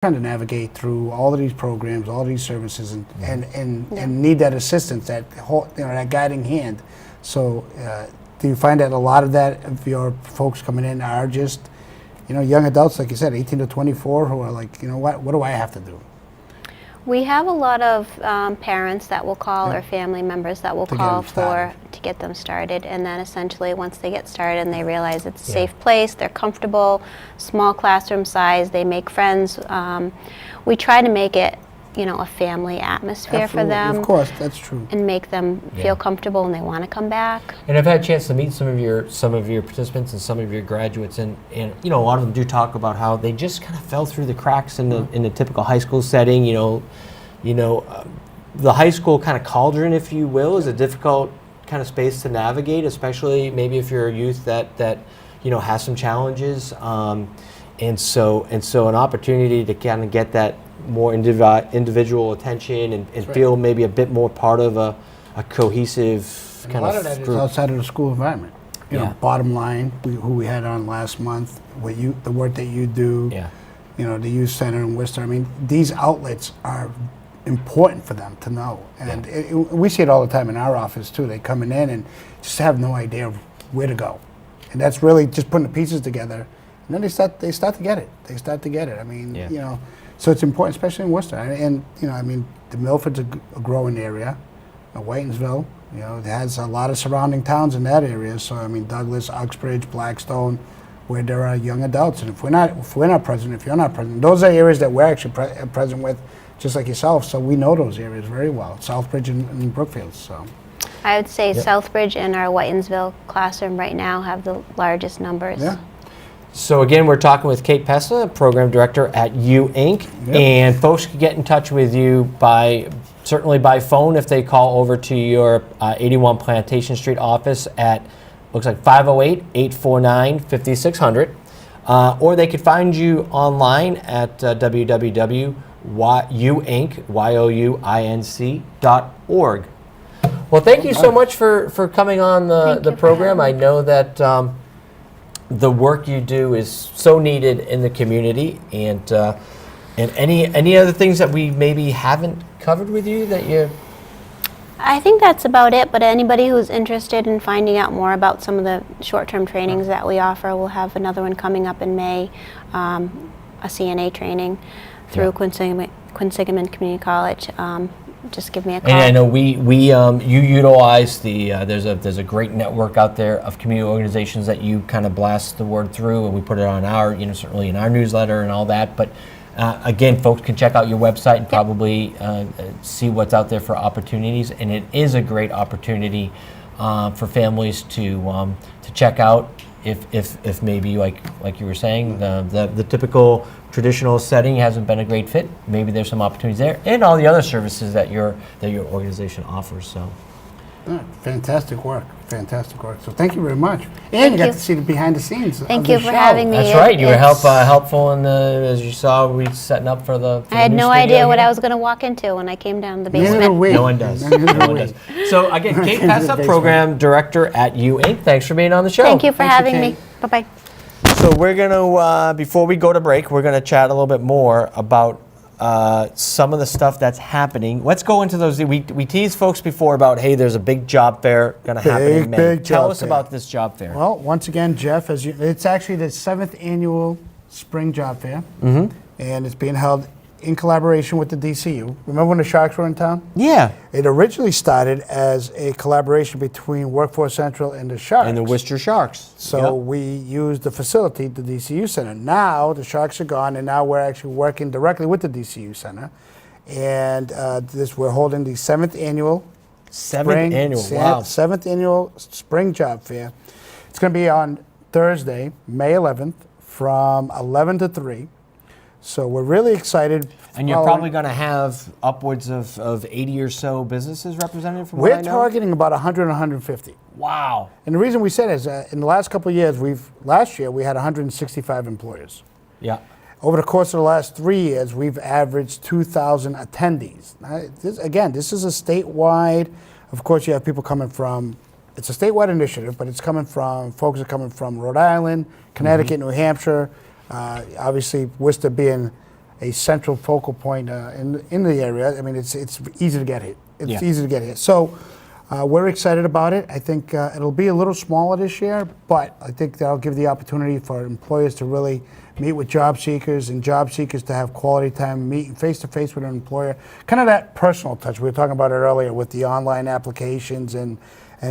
trying to navigate through all of these programs, all these services, and need that assistance, that that guiding hand. So, do you find that a lot of that of your folks coming in are just, young adults, like you said, 18 to 24, who are like, what do I have to do? We have a lot of parents that will call, or family members that will call to get them started, and then essentially once they get started and they realize it's a safe place, they're comfortable, small classroom size, they make friends. We try to make it, a family atmosphere for them. Of course, that's true. And make them feel comfortable and they want to come back. And I've had a chance to meet some of your participants and some of your graduates, and a lot of them do talk about how they just kind of fell through the cracks in the typical high school setting. The high school kind of cauldron, if you will, is a difficult kind of space to navigate, especially maybe if you're a youth that has some challenges, and so an opportunity to kind of get that more individual attention and feel maybe a bit more part of a cohesive kind of group. A lot of that is outside of the school environment. Bottom line, who we had on last month, the work that you do, the youth center in Worcester. I mean, these outlets are important for them to know, and we see it all the time in our office too. They coming in and just have no idea of where to go, and that's really just putting the pieces together, and then they start to get it. I mean, so it's important, especially in Worcester, and the Milford's a growing area, Whitensville, it has a lot of surrounding towns in that area. So Douglas, Uxbridge, Blackstone, where there are young adults, and if we're not present, if you're not present, those are areas that we're actually present with, just like yourself. So we know those areas very well, Southbridge and Brookfield. So I would say Southbridge and our Whitensville classroom right now have the largest numbers. Yeah. So again, we're talking with Kate Pessa, Program Director at U Inc. And folks can get in touch with you certainly by phone if they call over to your 81 Plantation Street office at, looks like 508-849-5600. Or they could find you online at www.youinc.org. Well, thank you so much for coming on the program. I know that the work you do is so needed in the community, and any other things that we maybe haven't covered with you that you... I think that's about it, but anybody who's interested in finding out more about some of the short-term trainings that we offer, we'll have another one coming up in May, a CNA training through Quinsigamond Community College. Just give me a call. And I know you utilize there's a great network out there of community organizations that you kind of blast the word through, and we put it on our certainly in our newsletter and all that. But again, folks can check out your website and probably see what's out there for opportunities, and it is a great opportunity for families to check out if maybe like you were saying the typical traditional setting hasn't been a great fit. Maybe there's some opportunities there, and all the other services that your organization offers. So, fantastic work. So thank you very much. And you got to see the behind the scenes. Thank you for having me. That's right. You were helpful in as you saw, we setting up for the. I had no idea what I was going to walk into when I came down the basement. No one does. So again, Kate Pessa, Program Director at U Inc. Thanks for being on the show. Thank you for having me. Bye-bye. So we're going to, before we go to break, we're going to chat a little bit more about some of the stuff that's happening. Let's go into those. We teased folks before about, hey, there's a big job fair going to happen in May. Tell us about this job fair. Well, once again, Jeff, it's actually the 7th annual spring job fair, and it's being held in collaboration with the DCU. Remember when the Sharks were in town? Yeah. It originally started as a collaboration between Workforce Central and the Sharks. And the Worcester Sharks. So we used the facility, the DCU Center. Now the Sharks are gone, and now we're actually working directly with the DCU Center. And we're holding the 7th annual Seventh annual spring job fair. It's going to be on Thursday, May 11th, from 11 to 3. So we're really excited. And you're probably going to have upwards of 80 or so businesses represented from what I know? We're targeting about 100 and 150. Wow. And the reason we said is in the last couple of years, last year we had 165 employers. Yeah. Over the course of the last 3 years, we've averaged 2,000 attendees. This is a statewide, of course you have people coming from, it's a statewide initiative, but it's coming from, folks are coming from Rhode Island, Connecticut, New Hampshire, obviously Worcester being a central focal point in the area. I mean, it's easy to get hit. It's Yeah. easy to get hit. So we're excited about it. I think it'll be a little smaller this year, but I think that'll give the opportunity for employers to really meet with job seekers and job seekers to have quality time, meeting face-to-face with an employer. Kind of that personal touch. We were talking about it earlier with the online applications and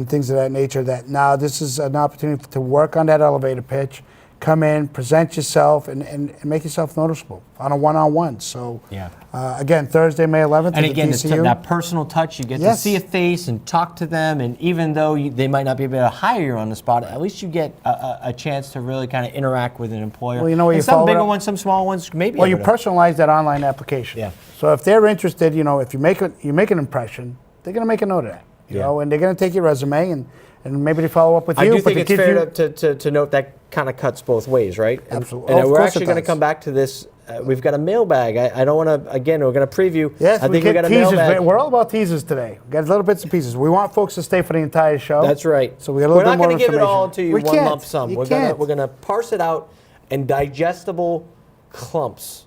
things of that nature, that now this is an opportunity to work on that elevator pitch, come in, present yourself, and make yourself noticeable on a one-on-one. So, Yeah. Again, Thursday, May 11th And at again, the it's DCU. that personal touch. You get to Yes. see a face and talk to them. And even though they might not be able to hire you on the spot, at least you get a chance to really kind of interact with an employer. Well, you know what, and you some follow bigger up- ones, some small ones, maybe. Well, you able to- personalize that online application. Yeah. So if they're interested, if you make an impression, they're going to make a note of that. You know, and they're going to take your resume and maybe they follow up with I you. do but think it it's gives fair you, to note that kind of cuts both ways, right? Absolutely. And Of we're course actually it going to does. come back to this. We've got a mailbag. I don't want to, again, we're going to preview. Yes, I think we got a teasers. mailbag. We're all about teasers today. We got little bits and pieces. We want folks to stay for the entire show. That's right. So we got a little We're bit not more going to give it information. all to you We one can't. lump sum. You We're can't. gonna parse it out in digestible clumps.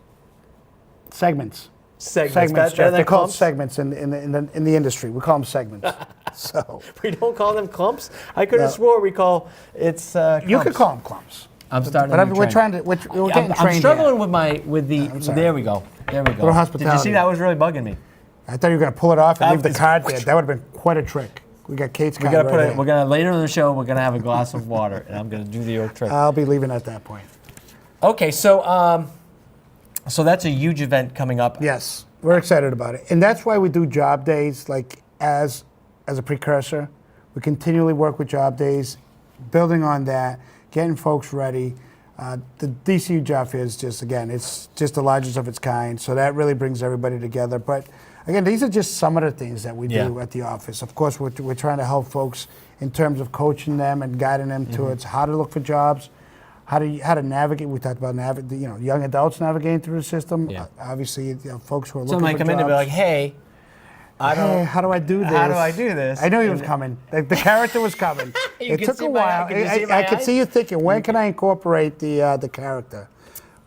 Segments. Segments. Better Jeff. than They're called clumps? segments in the industry. We call them segments. So We don't call them clumps. I could have swore we call it's. you could call them clumps. I'm starting. But a I new mean, we're trend. trying to. We're I'm, getting I'm trained struggling here. with the. sorry. There we go. There we go. Little hospitality. Did you see that was really bugging me? I thought you were going to pull it off and leave the it's- card there. That would have been quite a trick. We got Kate's We card gotta right put it. here. We're gonna later in the show. We're gonna have a glass of water, and I'm gonna do the old trick. I'll be leaving at that point. Okay, so so that's a huge event coming up. Yes, we're excited about it, and that's why we do job days. Like as a precursor, we continually work with job days, building on that, getting folks ready. The DCU job fair is just, again, it's just the largest of its kind, so that really brings everybody together. But again, these are just some of the things that we do Yeah. at the office. Of course, we're trying to help folks in terms of coaching them and guiding them towards how to look for jobs, how to navigate. We talked about young adults navigating through the system. Yeah. Obviously, folks who are looking Somebody for come jobs. in and be like, "Hey, I don't. Hey, how do I do this? How do I do this?" I knew he was coming. The character was coming. You It can took see a my- while. can you see my I could eyes? see you thinking, when can I incorporate the character?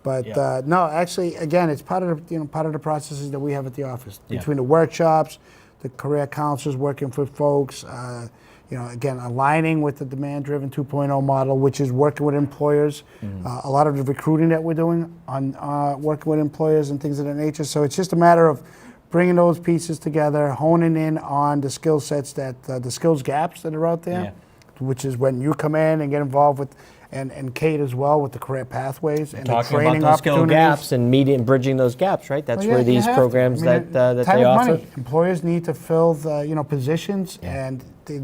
But Yeah. no, actually, again, it's part of the processes that we have at the office, Yeah. between the workshops, the career counselors working for folks. Again, aligning with the demand-driven 2.0 model, which is working with employers. A lot of the recruiting that we're doing on working with employers and things of that nature. So it's just a matter of bringing those pieces together, honing in on the skill sets the skills gaps that are out there, which is when you come in and get involved with, and Kate as well, with the career pathways and the Talking training about those skill opportunities. gaps and bridging those gaps, right? That's Well, yeah, where you these have to. programs I mean, that time they is offer. money. Employers need to fill the positions, and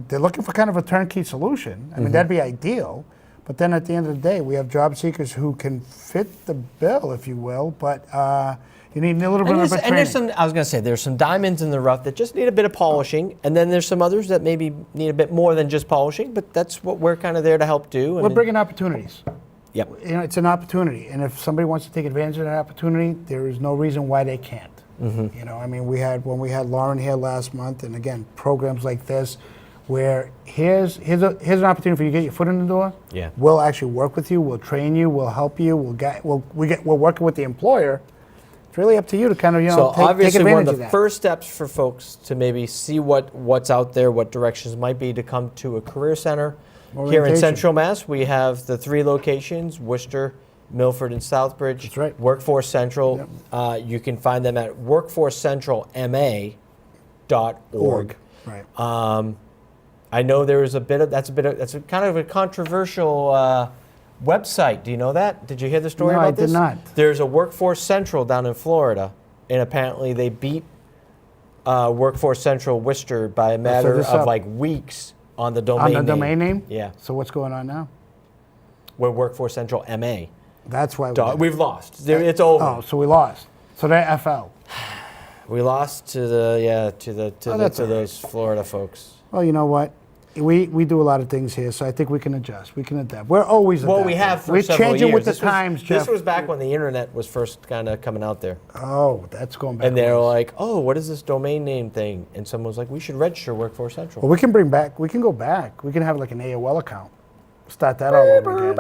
they're looking for kind of a turnkey solution. I mean, that'd be ideal, but then at the end of the day, we have job seekers who can fit the bill, if you will, but you need a little bit of a training. And there's some, I was going to say, there's some diamonds in the rough that just need a bit of polishing, and then there's some others that maybe need a bit more than just polishing, but that's what we're kind of there to help do. We're bringing opportunities. Yep. It's an opportunity, and if somebody wants to take advantage of that opportunity, there is no reason why they can't. I mean, when we had Lauren here last month, and again, programs like this, where here's an opportunity for you to get your foot in the door. Yeah. We'll actually work with you. We'll train you. We'll help you. We're working with the employer. It's really up to you to kind of So take obviously advantage one of of the that. first steps for folks to maybe see what's out there, what directions might be, to come to a career center. Here in Orientation. Central Mass, we have the 3 locations: Worcester, Milford, and Southbridge. That's right. Workforce Central. You can find them at workforcecentralma.org. Right. I know there is that's kind of a controversial website. Do you know that? Did you hear the story No, about I did this? not. There's a Workforce Central down in Florida, and apparently they beat Workforce Central Worcester by a matter this of up. like weeks on the domain On name. the domain name? Yeah. So what's going on now? We're Workforce Central MA. That's why We've lost. It's over. Oh, so we lost. So they're FL. We lost to those Florida folks. Well, you know what? We do a lot of things here, so I think we can adjust. We can adapt. We're always adapting. Well, we have for We're several changing years. with the This was- times, Jeff. This was back when the internet was first kind of coming out there. Oh, that's going back. And they were ways. like, "Oh, what is this domain name thing?" And someone was like, "We should register Workforce Central." Well, we can go back. We can have like an AOL account. Start that all over again.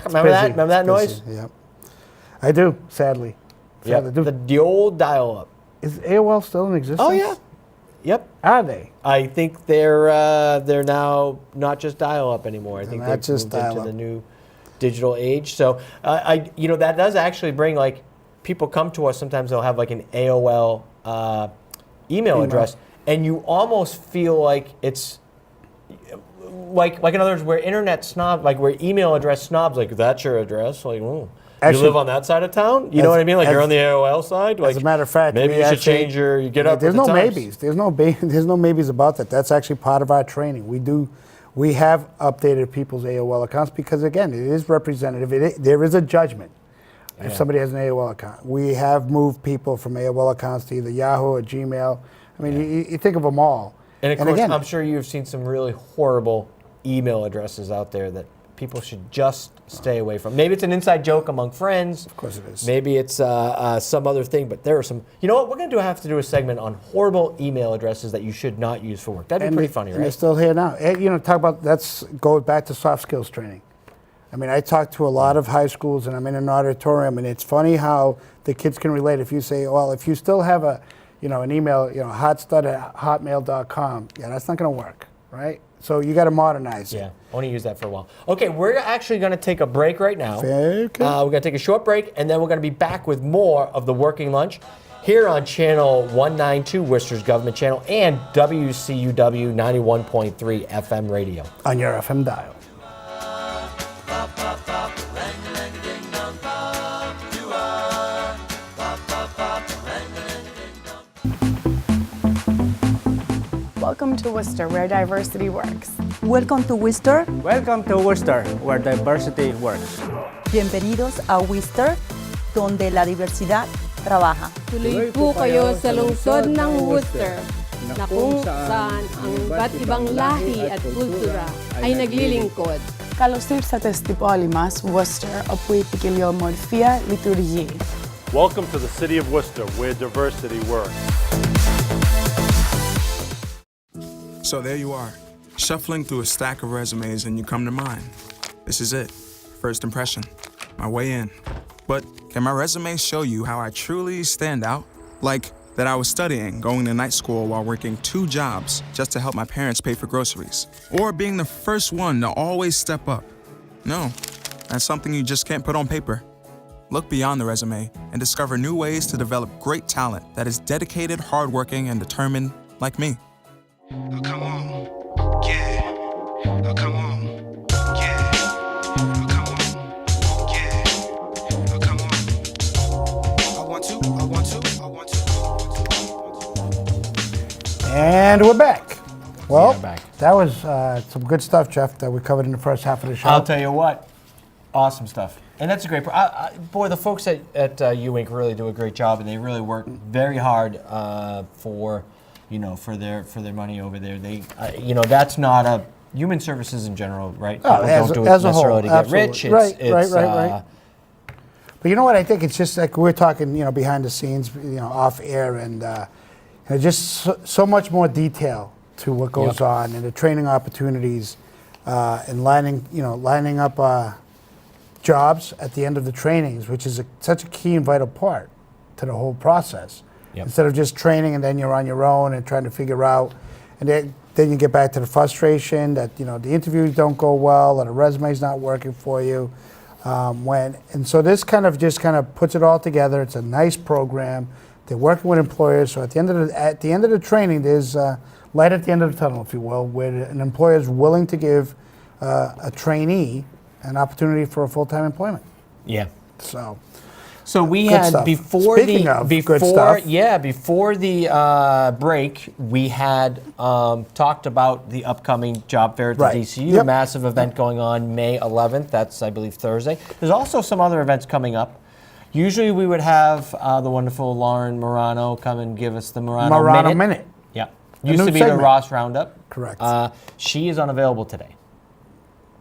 Remember that? Remember that noise? Busy. Yep. I do, sadly. Yep. The old dial-up. Is AOL still in existence? Oh yeah. Yep. Are they? I think they're now not just dial-up anymore. I think they've moved into the new digital age. So that does actually bring, like, people come to us. Sometimes they'll have like an AOL email address, and you almost feel like it's like in other words, we're internet snob, like we're email address snobs. Like, that's your address? Like, actually, you live on that side of town? You know what I mean? Like, you're on the AOL side? Like, as a matter of fact, maybe you should change you get up There's with the no times. maybes. There's no maybes about that. That's actually part of our training. We have updated people's AOL accounts because, again, it is representative. There is a judgment if somebody has an AOL account. We have moved people from AOL accounts to either Yahoo or Gmail. I mean, you think of them all. And, of course, again, I'm sure you've seen some really horrible email addresses out there that people should just stay away from. Maybe it's an inside joke among friends. Of course it is. Maybe it's some other thing, but there are some. You know what? We're going to have to do a segment on horrible email addresses that you should not use for work. That'd be pretty funny, right? And they're still here now. And, talk about, goes back to soft skills training. I mean, I talk to a lot of high schools, and I'm in an auditorium, and it's funny how the kids can relate. If you say, well, if you still have an email, hotstud@hotmail.com, that's not going to work, right? So you got to modernize it. Yeah, I want to use that for a while. Okay, we're actually going to take a break right now. Okay. We're going to take a short break, and then we're going to be back with more of the Working Lunch here on Channel 192, Worcester's Government Channel, and WCUW 91.3 FM radio. On your FM dial. Welcome to Worcester, where diversity works. Welcome to Worcester. Welcome to Worcester, where diversity works. Bienvenidos a Worcester, donde la diversidad trabaja. Tuloy po kayo sa lungsod ng Worcester, na kung saan ang iba't ibang lahi at kultura ay naglilingkod. Καλώς ήρθατε στην πόλη μας, Worcester, όπου η ποικιλομορφία λειτουργεί. Welcome to the city of Worcester, where diversity works. So there you are, shuffling through a stack of resumes, and you come to mine. This is it, first impression, my way in. But can my resume show you how I truly stand out? Like that I was studying, going to night school while working 2 jobs just to help my parents pay for groceries. Or being the first one to always step up. No, that's something you just can't put on paper. Look beyond the resume and discover new ways to develop great talent that is dedicated, hardworking, and determined like me. Oh, come on, yeah. Oh, come on, yeah. Oh, come on, yeah. Oh, come on. I want to. And we're back. Well, back. That was some good stuff, Jeff, that we covered in the first half of the show. I'll tell you what, awesome stuff. And that's a great, boy, the folks at UInc really do a great job, and they really work very hard for their money over there. They, that's not a human services in general, right? Oh, don't do it as a necessarily whole, to get rich. Right. But you know what? I think it's just like we're talking, behind the scenes, off air, and just so much more detail to what goes on, and the training opportunities, and lining up jobs at the end of the trainings, which is such a key and vital part to the whole process. Yep. Instead of just training and then you're on your own and trying to figure out, and then you get back to the frustration that the interviews don't go well or the resume's not working for you. So this kind of puts it all together. It's a nice program. They're working with employers. So at the end of the training, there's light at the end of the tunnel, if you will, where an employer is willing to give a trainee an opportunity for a full-time employment. Yeah. So we good had stuff. before Speaking the of good stuff. before the break, we had talked about the upcoming job fair at the DCU, Yep. massive event going on May 11th. That's, I believe, Thursday. There's also some other events coming up. Usually we would have the wonderful Lauren Morano come and give us the Morano Minute. Yeah. A Used new to be segment. the Ross Roundup. Correct. She is unavailable today.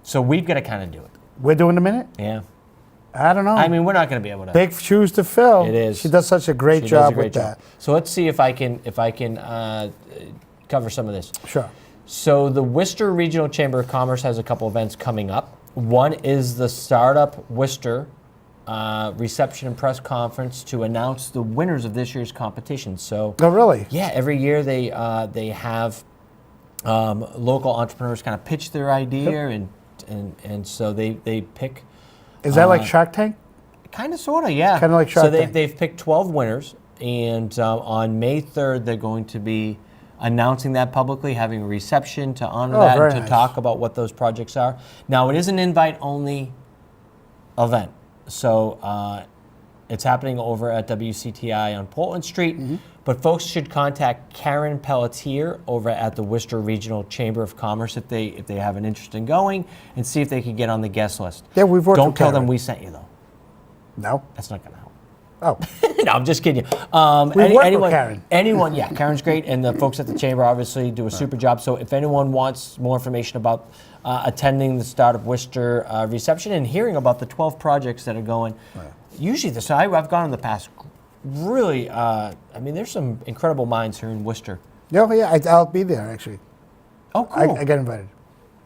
So we've got to kind of do it. We're doing the minute? Yeah. I don't know. I mean, we're not going to be able to. Big shoes to fill. It is. She does such a great job with that. So let's see if I can cover some of this. Sure. So the Worcester Regional Chamber of Commerce has a couple events coming up. One is the Startup Worcester reception and press conference to announce the winners of this year's competition. So, Oh, really? yeah, every year they have local entrepreneurs kind of pitch their idea, and so they pick. Is that like Shark Tank? Kind of, sort of, yeah. Kind of like Shark So Tank. they've picked 12 winners, and on May 3rd they're going to be announcing that publicly, having a reception to honor that, very and to nice. talk about what those projects are. Now, it is an invite-only event, so it's happening over at WCTI on Portland Street, but folks should contact Karen Pelletier over at the Worcester Regional Chamber of Commerce if they have an interest in going, and see if they can get on the guest list. Yeah, we've worked Don't with tell them Karen. we sent you, though. No. That's not going to help. Oh. No, I'm just kidding you. We work with Karen. Anyone, yeah, Karen's great, and the folks at the chamber obviously do a super job. So if anyone wants more information about attending the Startup Worcester reception and hearing about the 12 projects that are going, usually I've gone in the past. Really, I mean, there's some incredible minds here in Worcester. Yeah, I'll be there actually. Oh, cool. I get invited.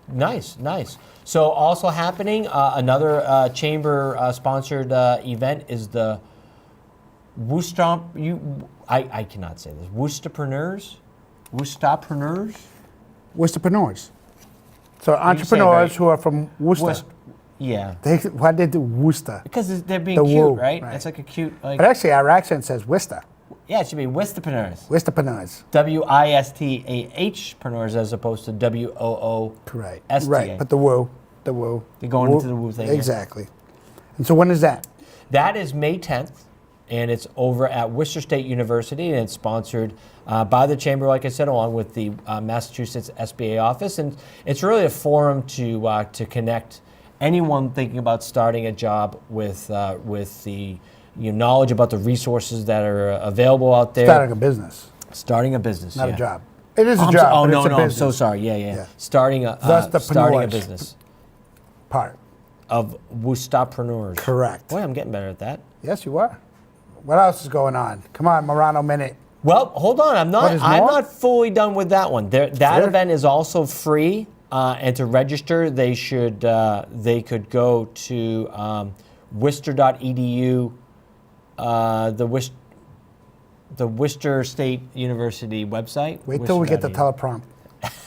Nice, nice. So also happening, another chamber-sponsored event is the Worcester. I cannot say this. Worcesterpreneurs. Worcesterpreneurs. So entrepreneurs right. who are from Worcester. Yeah. Why did they do Worcester? Because they're being The cute, woo, right? right. It's like a cute, like, But actually, our accent says Worcester. yeah, it should be Worcesterpreneurs. Worcesterpreneurs. WISTAH-preneurs as opposed to WOO. Correct. STA. Right, but the woo. They're going into the woo thing, yeah. Exactly. And so when is that? That is May 10th, and it's over at Worcester State University, and it's sponsored by the Chamber, like I said, along with the Massachusetts SBA office. And it's really a forum to connect anyone thinking about starting a job with the knowledge about the resources that are available out there. Starting a business. Starting a business, Not yeah. a job. It is a Oh, job. oh but no, it's a no, I'm business so sorry. Yeah. Yeah. Starting a Thus business part. of Worcesterpreneurs. Correct. Boy, I'm getting better at that. Yes, you are. What else is going on? Come on, Morano Minute. Well, hold on. I'm What, is I'm more? not fully done with that one. That Sure. event is also free, and to register, they could go to Worcester.edu, the Worcester State University website. Wait till we get the Worcester.edu. teleprompt.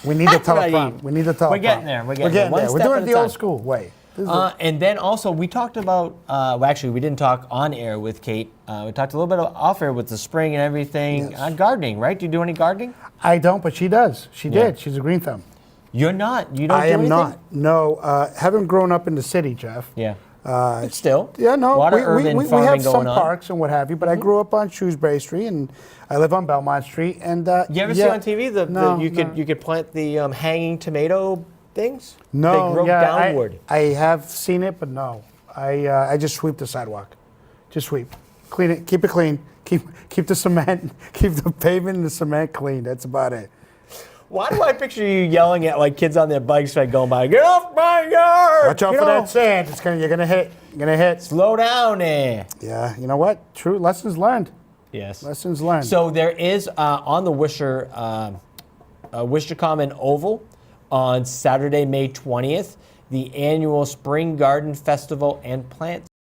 We need the teleprompt. We need the teleprompt. We're getting there. We're getting there. One We're step doing at it a the time. old school way. This is And then also, we talked about, well, actually, we didn't talk on air with Kate. We talked a little bit off air with the spring and everything. Yes. Gardening, right? Do you do any gardening? I don't, but she does. She Yeah. did. She's a green thumb. You're not. You don't I do am anything? not. No, haven't grown up in the city, Jeff. Yeah. But still. Yeah, no. A lot of urban we farming have some going on. parks and what have you, but I grew up on Shrewsbury Street and I live on Belmont Street. And You ever see on TV you could plant the hanging tomato things? No, They grow yeah, downward. I have seen it, but no. I just sweep the sidewalk. Just sweep. Clean it. Keep it clean. Keep the cement, keep the pavement and the cement clean. That's about it. Why do I picture you yelling at like kids on their bikes like going by? Get off my yard! Watch out Get for that off! sand. You're gonna hit. You're gonna hit. Slow down there. Yeah. You know what? True lessons learned. Yes. Lessons learned. So there is on the Worcester Common Oval on Saturday, May 20th, the annual Spring Garden Festival and Plant